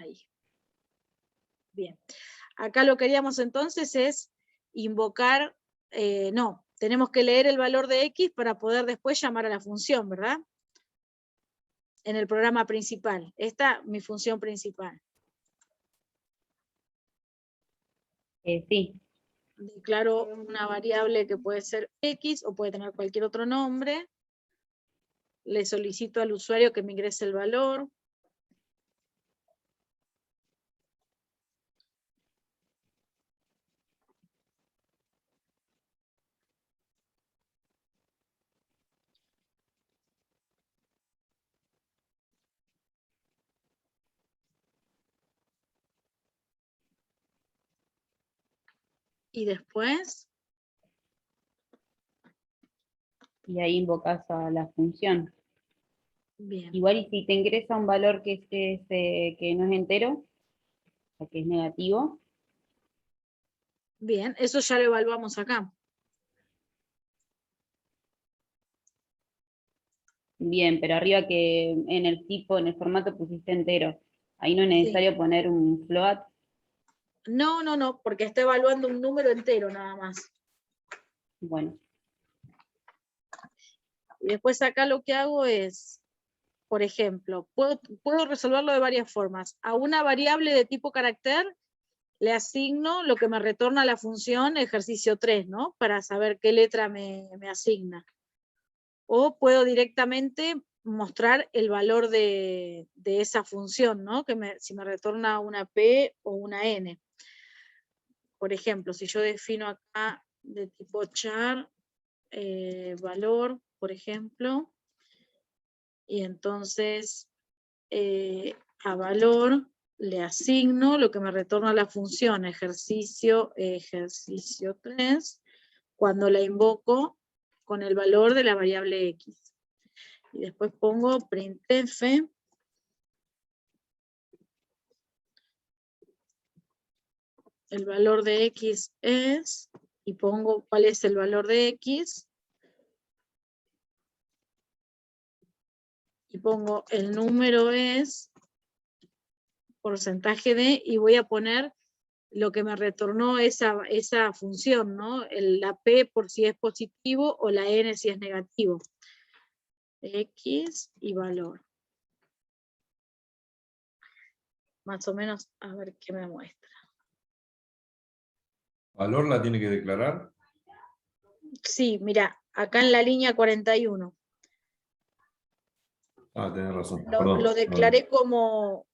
Ahí. Bien. Acá lo que haríamos entonces es invocar, no, tenemos que leer el valor de X para poder después llamar a la función, ¿verdad? En el programa principal. Esta es mi función principal. Sí. Declaro una variable que puede ser X o puede tener cualquier otro nombre. Le solicito al usuario que me ingrese el valor. Y después, Y ahí invocas a la función. bien, Igual y si te ingresa un valor que no es entero, o que es negativo, bien, eso ya lo evaluamos acá. bien, pero arriba que en el tipo, en el formato pusiste entero. Ahí no es Sí. necesario poner un float. No, no, no, porque está evaluando un número entero nada más. Bueno, Y después acá lo que hago es, por ejemplo, puedo resolverlo de varias formas. A una variable de tipo carácter le asigno lo que me retorna la función ejercicio 3, ¿no? Para saber qué letra me asigna. O puedo directamente mostrar el valor de esa función, ¿no? Si me retorna una P o una N. Por ejemplo, si yo defino acá de tipo char, valor, por ejemplo, y entonces a valor le asigno lo que me retorna la función ejercicio 3 cuando la invoco con el valor de la variable X. Y después pongo printf el valor de X es, y pongo cuál es el valor de X, y pongo el número es porcentaje de, y voy a poner lo que me retornó esa función, ¿no? La P por si es positivo o la N si es negativo. X y valor. Más o menos, a ver qué me muestra. ¿Valor la tiene que declarar? Sí, mira, acá en la línea 41. Ah, tenés razón. Lo declaré como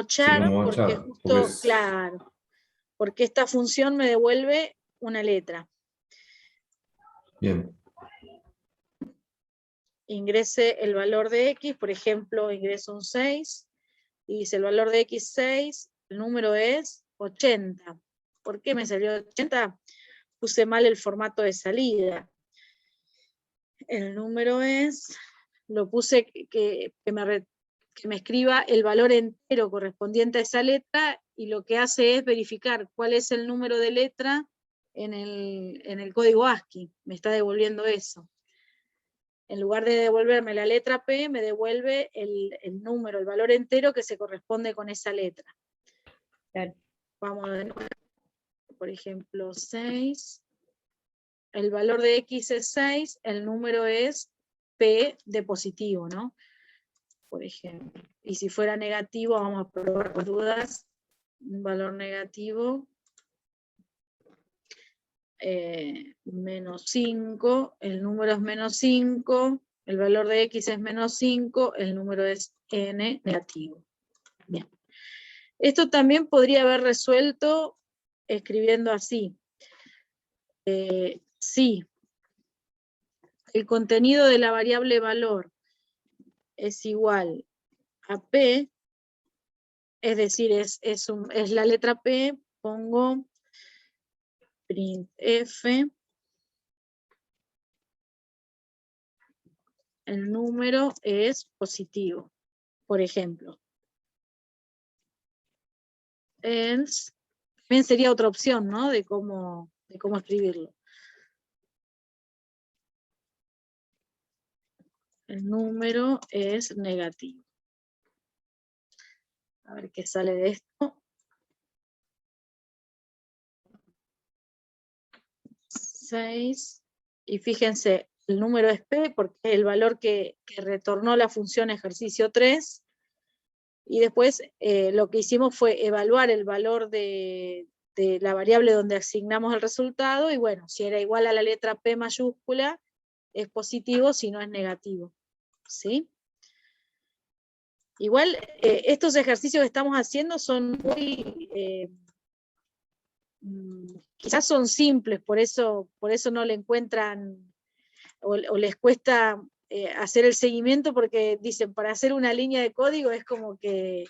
char, Sí, como porque char, porque justo, claro, porque esta función me devuelve una letra. Bien. Ingrese el valor de X, por ejemplo, ingreso un 6, y dice el valor de X 6, el número es 80. ¿Por qué me salió 80? Puse mal el formato de salida. El número es, lo puse que me escriba el valor entero correspondiente a esa letra, y lo que hace es verificar cuál es el número de letra en el código ASCII. Me está devolviendo eso. En lugar de devolverme la letra P, me devuelve el número, el valor entero que se corresponde con esa letra. claro. Vamos de nuevo. Por ejemplo, 6. El valor de X es 6, el número es P de positivo, ¿no? Por ejemplo. Y si fuera negativo, vamos a probar por dudas. Un valor negativo. Menos 5, el número es menos 5, el valor de X es menos 5, el número es N negativo. Bien. Esto también podría haber resuelto escribiendo así. Sí, el contenido de la variable valor es igual a P, es decir, es la letra P, pongo printf, el número es positivo, por ejemplo. Else, también sería otra opción, ¿no? De cómo escribirlo. El número es negativo. A ver qué sale de esto. 6. Y fíjense, el número es P porque es el valor que retornó la función ejercicio 3. Y después lo que hicimos fue evaluar el valor de la variable donde asignamos el resultado, y bueno, si era igual a la letra P mayúscula, es positivo, si no es negativo. ¿Sí? Igual, estos ejercicios que estamos haciendo son muy, quizás son simples, por eso no le encuentran, o les cuesta hacer el seguimiento, porque dicen, para hacer una línea de código es como que,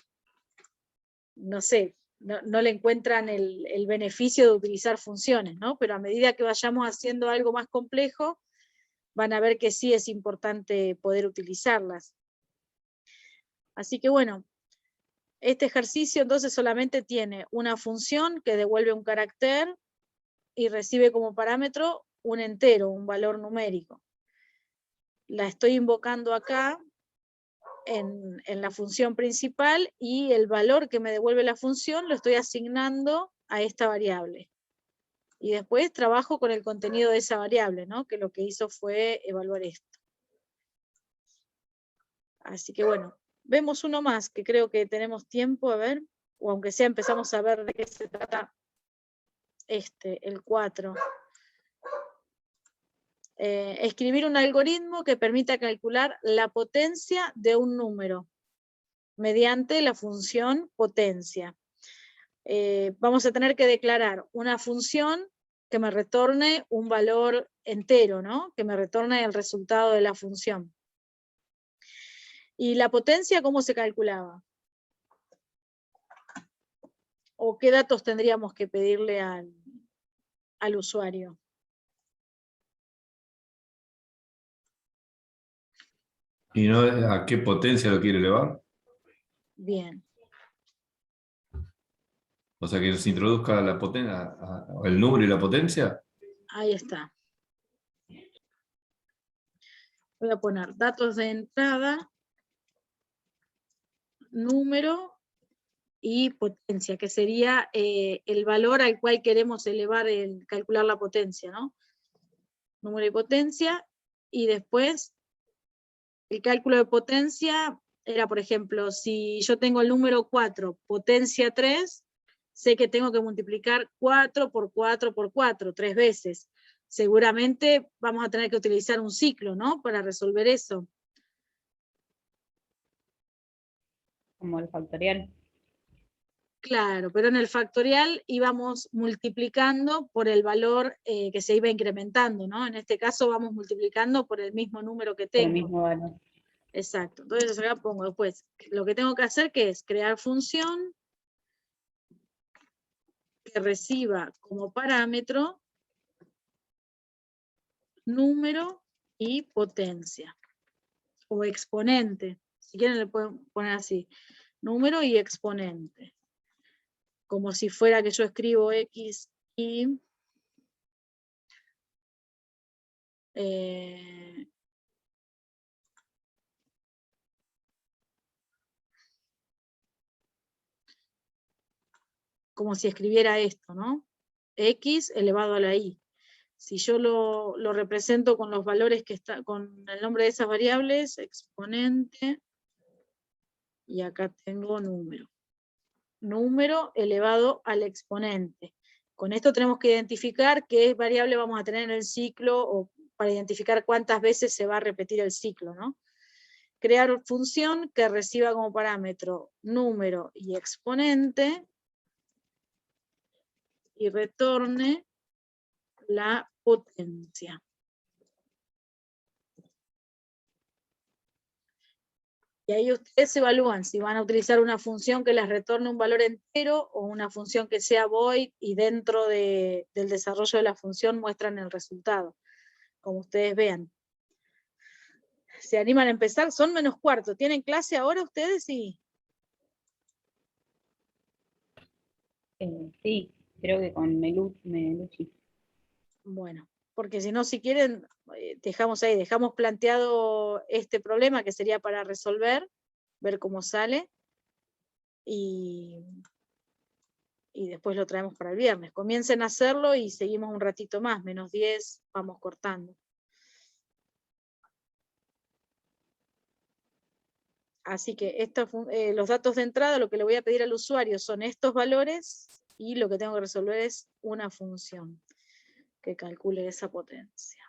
no sé, no le encuentran el beneficio de utilizar funciones, ¿no? Pero a medida que vayamos haciendo algo más complejo, van a ver que sí es importante poder utilizarlas. Así que bueno, este ejercicio entonces solamente tiene una función que devuelve un carácter y recibe como parámetro un entero, un valor numérico. La estoy invocando acá en la función principal, y el valor que me devuelve la función lo estoy asignando a esta variable. Y después trabajo con el contenido de esa variable, ¿no? Que lo que hizo fue evaluar esto. Así que bueno, vemos uno más, que creo que tenemos tiempo, a ver, o aunque sea empezamos a ver de qué se trata el 4. Escribir un algoritmo que permita calcular la potencia de un número mediante la función potencia. Vamos a tener que declarar una función que me retorne un valor entero, ¿no? Que me retorne el resultado de la función. ¿Y la potencia cómo se calculaba? ¿O qué datos tendríamos que pedirle al usuario? ¿Y no a qué potencia lo quiere elevar? Bien. O sea, que se introduzca la potencia, el número y la potencia. Ahí está. Voy a poner datos de entrada, número y potencia, que sería el valor al cual queremos elevar, calcular la potencia, ¿no? Número y potencia, y después el cálculo de potencia era, por ejemplo, si yo tengo el número 4, potencia 3, sé que tengo que multiplicar 4 por 4 por 4, 3 veces. Seguramente vamos a tener que utilizar un ciclo, ¿no? Para resolver eso. Como el factorial. Claro, pero en el factorial íbamos multiplicando por el valor que se iba incrementando, ¿no? En este caso vamos multiplicando por el mismo número que Por el tengo. mismo valor. Exacto. Entonces acá pongo después, lo que tengo que hacer que es crear función que reciba como parámetro número y potencia, o exponente. Si quieren le pueden poner así, número y exponente. Como si fuera que yo escribo X y como si escribiera esto, ¿no? X elevado a la Y. Si yo lo represento con los valores que está, con el nombre de esas variables, exponente, y acá tengo número. Número elevado al exponente. Con esto tenemos que identificar qué variable vamos a tener en el ciclo, o para identificar cuántas veces se va a repetir el ciclo, ¿no? Crear función que reciba como parámetro número y exponente, y retorne la potencia. Y ahí ustedes evalúan si van a utilizar una función que les retorne un valor entero, o una función que sea void y dentro del desarrollo de la función muestran el resultado, como ustedes vean. ¿Se animan a empezar? Son -4. ¿Tienen clase ahora ustedes? Sí. Sí, creo que con Melucci. Bueno, porque si no, si quieren, dejamos ahí, dejamos planteado este problema que sería para resolver, ver cómo sale. y después lo traemos para el viernes. Comiencen a hacerlo y seguimos un ratito más, -10, vamos cortando. Así que los datos de entrada, lo que le voy a pedir al usuario son estos valores y lo que tengo que resolver es una función que calcule esa potencia.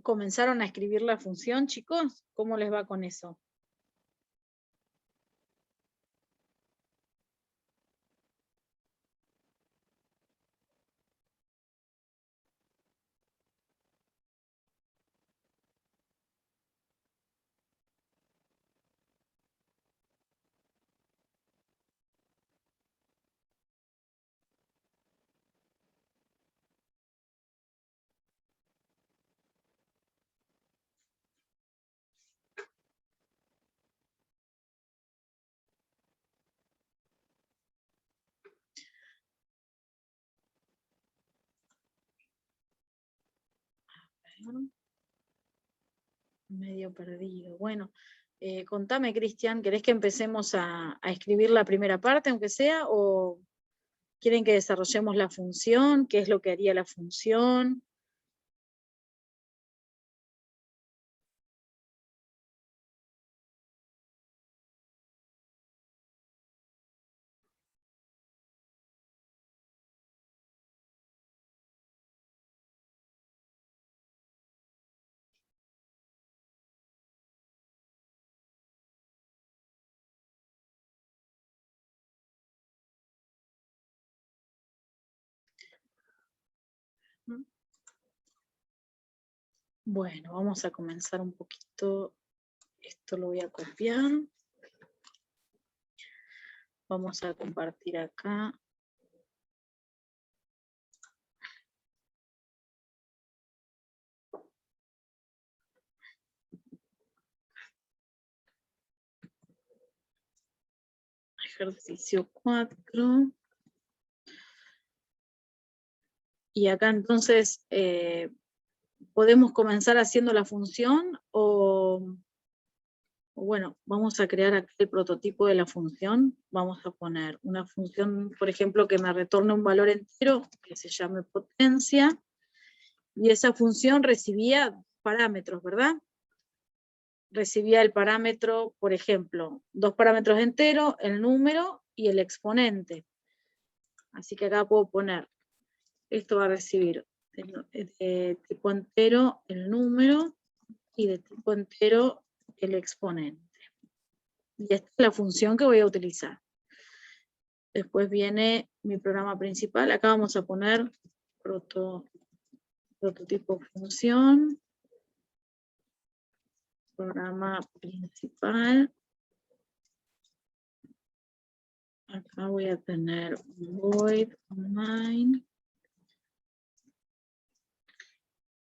¿Comenzaron a escribir la función, chicos? ¿Cómo les va con eso? Medio perdido. Bueno, contame, Cristian, ¿querés que empecemos a escribir la primera parte, aunque sea, o quieren que desarrollemos la función? ¿Qué es lo que haría la función? Bueno, vamos a comenzar un poquito. Esto lo voy a copiar. Vamos a compartir acá. Ejercicio 4. Y acá entonces podemos comenzar haciendo la función o bueno, vamos a crear acá el prototipo de la función. Vamos a poner una función, por ejemplo, que me retorne un valor entero, que se llame potencia, y esa función recibía parámetros, ¿verdad? Recibía el parámetro, por ejemplo, 2 parámetros enteros, el número y el exponente. Así que acá puedo poner, esto va a recibir de tipo entero el número y de tipo entero el exponente. Y esta es la función que voy a utilizar. Después viene mi programa principal. Acá vamos a poner prototipo función, programa principal. Acá voy a tener void online.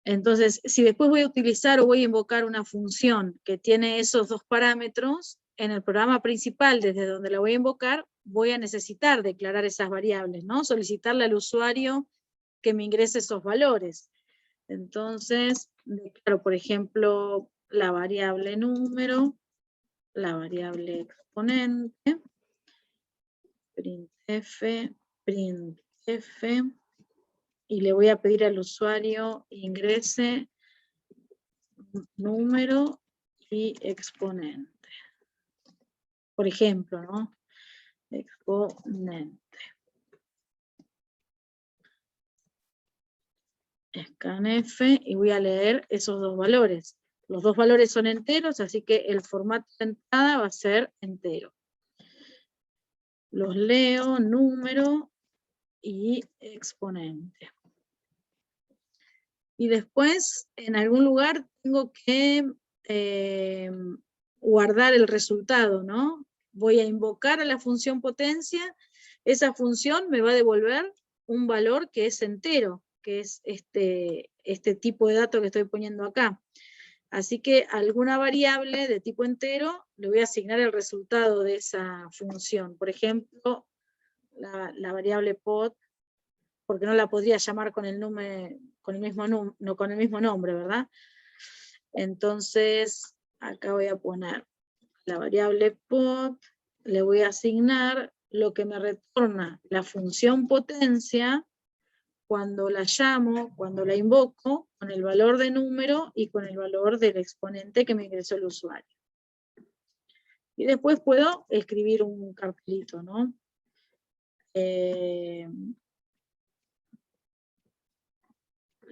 Entonces, si después voy a utilizar o voy a invocar una función que tiene esos 2 parámetros, en el programa principal, desde donde la voy a invocar, voy a necesitar declarar esas variables, ¿no? Solicitarle al usuario que me ingrese esos valores. Entonces, declaro, por ejemplo, la variable número, la variable exponente, printf, y le voy a pedir al usuario ingrese número y exponente. Por ejemplo, ¿no? Exponente. Scanf, y voy a leer esos 2 valores. Los 2 valores son enteros, así que el formato de entrada va a ser entero. Los leo, número y exponente. Y después, en algún lugar, tengo que guardar el resultado, ¿no? Voy a invocar a la función potencia, esa función me va a devolver un valor que es entero, que es este tipo de dato que estoy poniendo acá. Así que a alguna variable de tipo entero le voy a asignar el resultado de esa función. Por ejemplo, la variable pod, porque no la podría llamar con el mismo nombre, ¿verdad? Entonces, acá voy a poner la variable pod, le voy a asignar lo que me retorna la función potencia cuando la llamo, cuando la invoco, con el valor de número y con el valor del exponente que me ingresó el usuario. Y después puedo escribir un cartelito, ¿no?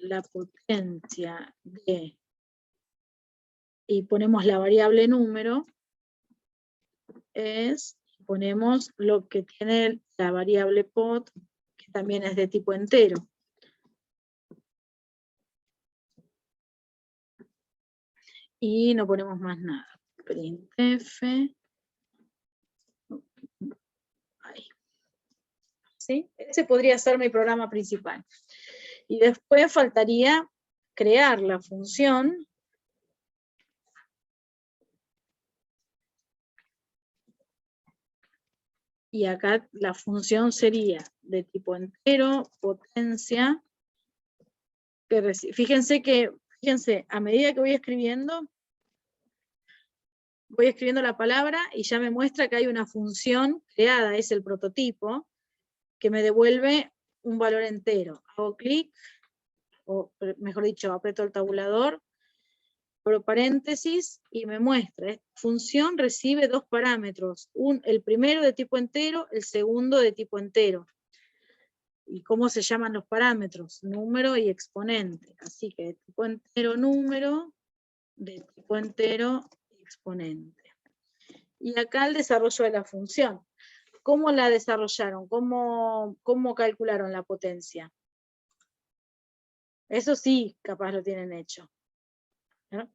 La potencia de, y ponemos la variable número, ponemos lo que tiene la variable pod, que también es de tipo entero. Y no ponemos más nada. Printf. Ahí. ¿Sí? Ese podría ser mi programa principal. Y después faltaría crear la función y acá la función sería de tipo entero, potencia, que fíjense, a medida que voy escribiendo la palabra y ya me muestra que hay una función creada, es el prototipo, que me devuelve un valor entero. Hago clic, o mejor dicho, aprieto el tabulador, abro paréntesis y me muestra. Esta función recibe 2 parámetros, el primero de tipo entero, el segundo de tipo entero. ¿Y cómo se llaman los parámetros? Número y exponente. Así que de tipo entero número, de tipo entero exponente. Y acá el desarrollo de la función. ¿Cómo la desarrollaron? ¿Cómo calcularon la potencia? Eso sí, capaz lo tienen hecho, ¿no?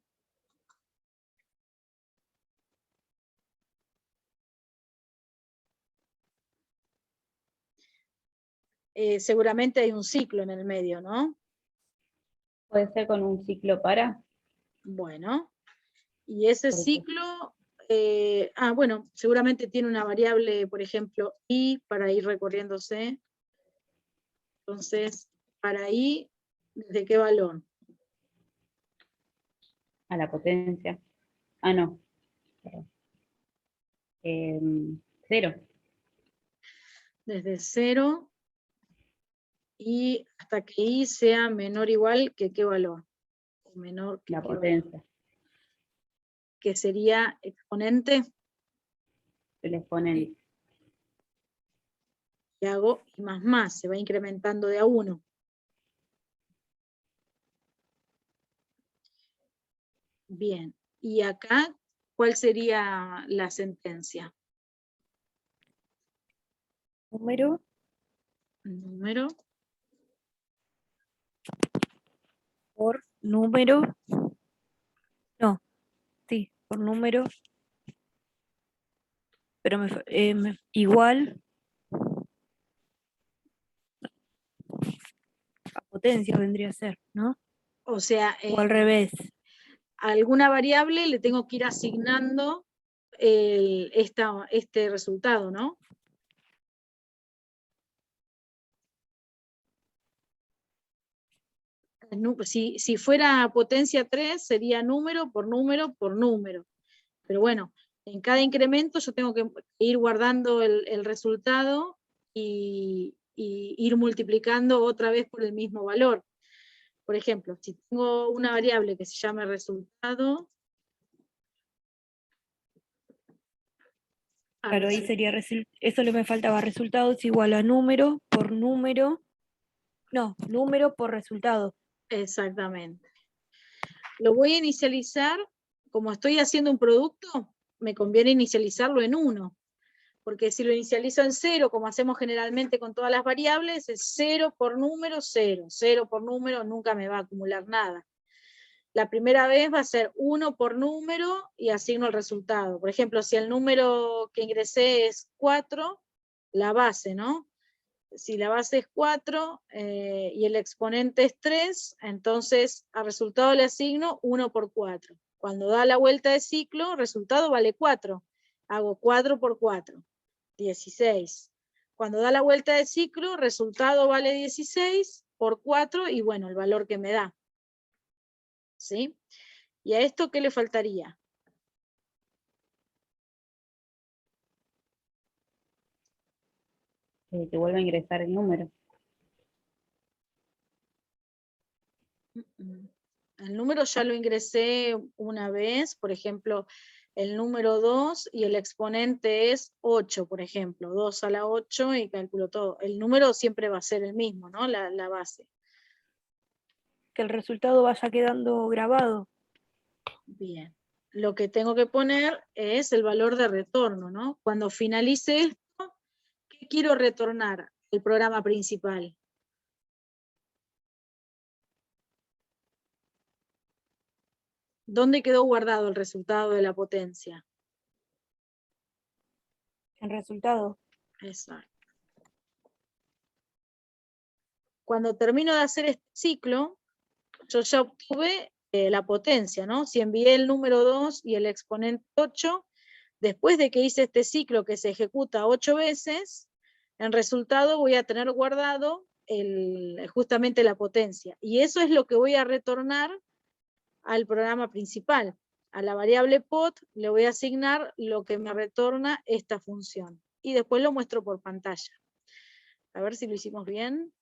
Seguramente hay un ciclo en el medio, ¿no? Puede ser con un ciclo para. Bueno, y ese Por eso. ciclo, bueno, seguramente tiene una variable, por ejemplo, i para ir recorriéndose. Entonces, para i, ¿de qué valor? A la potencia. Ah, no. Cero. Desde 0 y hasta que i sea menor o igual que qué valor. O menor que La qué valor. potencia. Que sería exponente. El exponente. Y hago i más, se va incrementando de a 1. Bien, y acá, ¿cuál sería la sentencia? Número Número por número. No, sí, por número. Pero igual a potencia vendría a ser, ¿no? o sea, O al revés. a alguna variable le tengo que ir asignando este resultado, ¿no? Si fuera potencia 3, sería número por número por número. Pero bueno, en cada incremento yo tengo que ir guardando el resultado y ir multiplicando otra vez por el mismo valor. Por ejemplo, si tengo una variable que se llame resultado, Claro, ahí sería, eso le me faltaba, resultado es igual a número por número. No, número por resultado. exactamente. Lo voy a inicializar, como estoy haciendo un producto, me conviene inicializarlo en 1, porque si lo inicializo en 0, como hacemos generalmente con todas las variables, es 0 por número, 0. 0 por número nunca me va a acumular nada. La primera vez va a ser 1 por número y asigno el resultado. Por ejemplo, si el número que ingresé es 4, la base, ¿no? Si la base es 4 y el exponente es 3, entonces al resultado le asigno 1 por 4. Cuando da la vuelta de ciclo, resultado vale 4. Hago 4 por 4, 16. Cuando da la vuelta de ciclo, resultado vale 16 por 4 y bueno, el valor que me da. ¿Sí? ¿Y a esto qué le faltaría? Que vuelva a ingresar el número. El número ya lo ingresé una vez, por ejemplo, el número 2 y el exponente es 8, por ejemplo, 2 a la 8 y calculo todo. El número siempre va a ser el mismo, ¿no? La base. Que el resultado vaya quedando grabado. Bien. Lo que tengo que poner es el valor de retorno, ¿no? Cuando finalice esto, ¿qué quiero retornar al programa principal? ¿Dónde quedó guardado el resultado de la potencia? El resultado. Exacto. Cuando termino de hacer este ciclo, yo ya obtuve la potencia, ¿no? Si envié el número 2 y el exponente 8, después de que hice este ciclo que se ejecuta 8 veces, en resultado voy a tener guardado justamente la potencia. Y eso es lo que voy a retornar al programa principal. A la variable pot le voy a asignar lo que me retorna esta función. Y después lo muestro por pantalla. A ver si lo hicimos bien.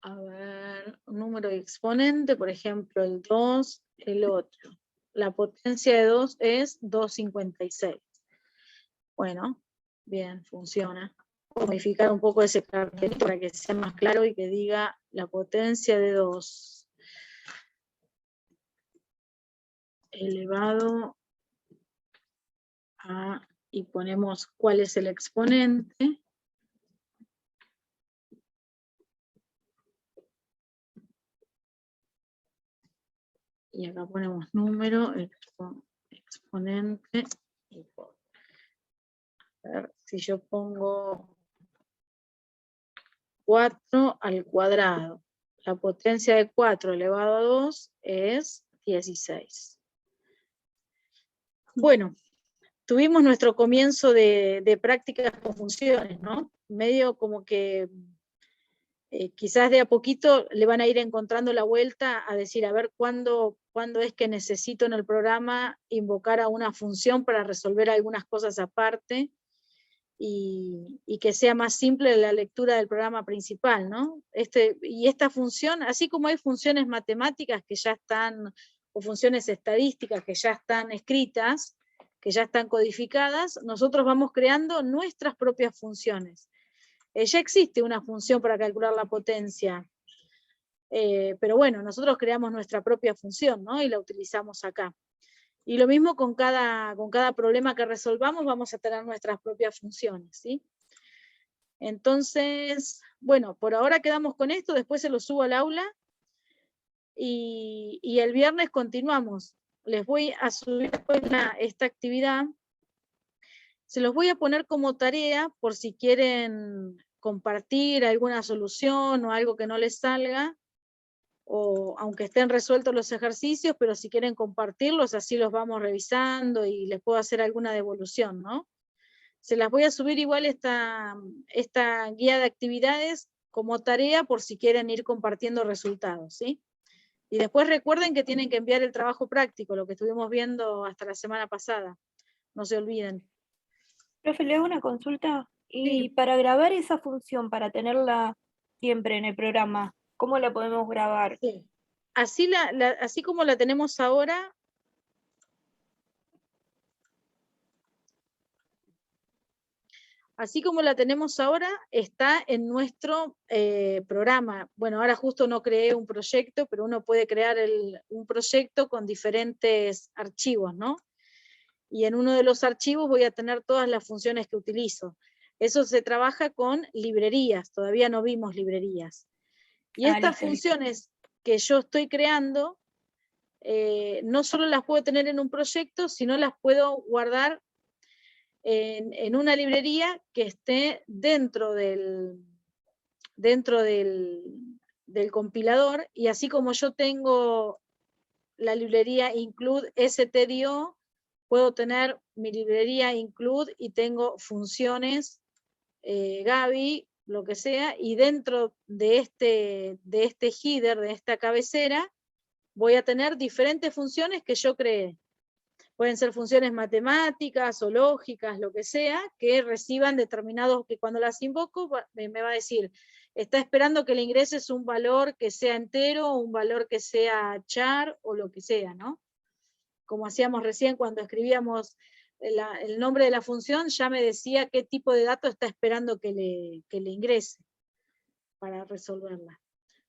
A ver, un número de exponente, por ejemplo, el 2, el 8. La potencia de 2 es 256. Bueno, bien, funciona. Voy a modificar un poco ese cartel para que sea más claro y que diga la potencia de 2 elevado a, y ponemos cuál es el exponente. y acá ponemos número, exponente, y a ver, si yo pongo 4 al cuadrado, la potencia de 4 elevado a 2 es 16. Bueno, tuvimos nuestro comienzo de prácticas con funciones, ¿no? Medio como que quizás de a poquito le van a ir encontrando la vuelta a decir, a ver, ¿cuándo es que necesito en el programa invocar a una función para resolver algunas cosas aparte? Y que sea más simple la lectura del programa principal, ¿no? Y esta función, así como hay funciones matemáticas que ya están, o funciones estadísticas que ya están escritas, que ya están codificadas, nosotros vamos creando nuestras propias funciones. Ya existe una función para calcular la potencia, pero bueno, nosotros creamos nuestra propia función, ¿no? Y la utilizamos acá. Y lo mismo con cada problema que resolvamos, vamos a tener nuestras propias funciones, ¿sí? Entonces, bueno, por ahora quedamos con esto, después se lo subo al aula, y el viernes continuamos. Les voy a subir después esta actividad, se los voy a poner como tarea, por si quieren compartir alguna solución o algo que no les salga, o aunque estén resueltos los ejercicios, pero si quieren compartirlos, así los vamos revisando y les puedo hacer alguna devolución, ¿no? Se las voy a subir igual esta guía de actividades como tarea por si quieren ir compartiendo resultados, ¿sí? Y después recuerden que tienen que enviar el trabajo práctico, lo que estuvimos viendo hasta la semana pasada. No se olviden. Profe, le hago una consulta. Y Sí. para grabar esa función, para tenerla siempre en el programa, ¿cómo la podemos grabar? Sí. Así como la tenemos ahora, está en nuestro programa. Bueno, ahora justo no creé un proyecto, pero uno puede crear un proyecto con diferentes archivos, ¿no? Y en uno de los archivos voy a tener todas las funciones que utilizo. Eso se trabaja con librerías, todavía no vimos librerías. Y estas Listo, listo. funciones que yo estoy creando, no solo las puedo tener en un proyecto, sino las puedo guardar en una librería que esté dentro del compilador, y así como yo tengo la librería include stdio, puedo tener mi librería include y tengo funciones Gaby, lo que sea, y dentro de este header, de esta cabecera, voy a tener diferentes funciones que yo creé. Pueden ser funciones matemáticas o lógicas, lo que sea, que reciban determinados, que cuando las invoco me va a decir, está esperando que le ingreses un valor que sea entero, un valor que sea char, o lo que sea, ¿no? Como hacíamos recién cuando escribíamos el nombre de la función, ya me decía qué tipo de dato está esperando que le ingrese para resolverla.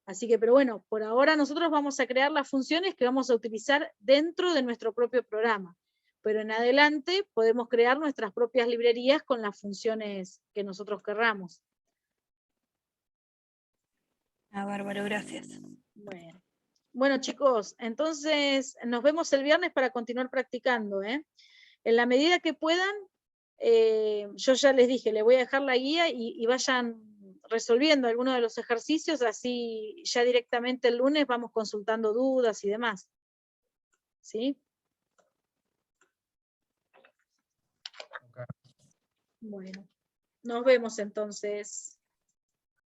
Así que, pero bueno, por ahora nosotros vamos a crear las funciones que vamos a utilizar dentro de nuestro propio programa. Pero en adelante podemos crear nuestras propias librerías con las funciones que nosotros querramos. Ah, bárbaro, gracias. Bueno, chicos, entonces nos vemos el viernes para continuar practicando, ¿eh? En la medida que puedan, yo ya les dije, les voy a dejar la guía y vayan resolviendo algunos de los ejercicios, así ya directamente el lunes vamos consultando dudas y demás. ¿Sí? Bueno, nos vemos entonces.